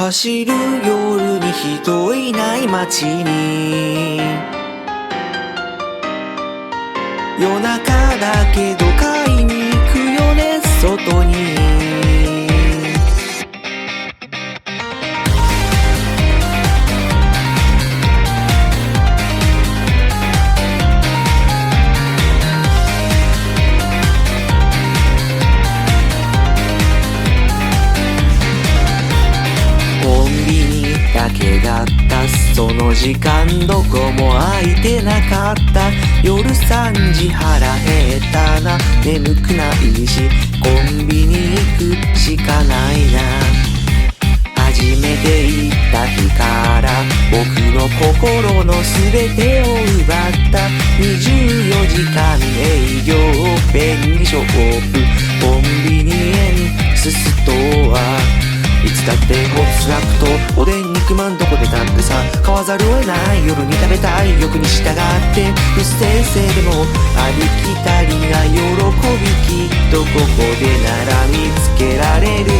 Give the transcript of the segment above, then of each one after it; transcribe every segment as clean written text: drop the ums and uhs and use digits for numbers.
走る夜に人いない街に、夜中だけど買いに行くよね外に。コンビニだけだったその時間どこも空いてなかった。夜3時腹減ったな、眠くないしコンビニ行くしかないな。初めて行った日から僕の心の全てを奪った。24時間営業便利ショップコンビニエンスストア、いつだってホットスナックとおでん肉まんどこでだってさ、買わざるを得ない夜に食べたい欲に従って不正々でもありきたりな喜び、きっとここでなら見つけられる。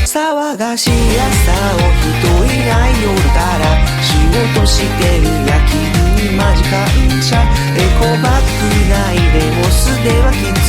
騒がしい朝を人いない夜から仕事してる夜勤にマジ感謝。エコバッグないでも素手はきつ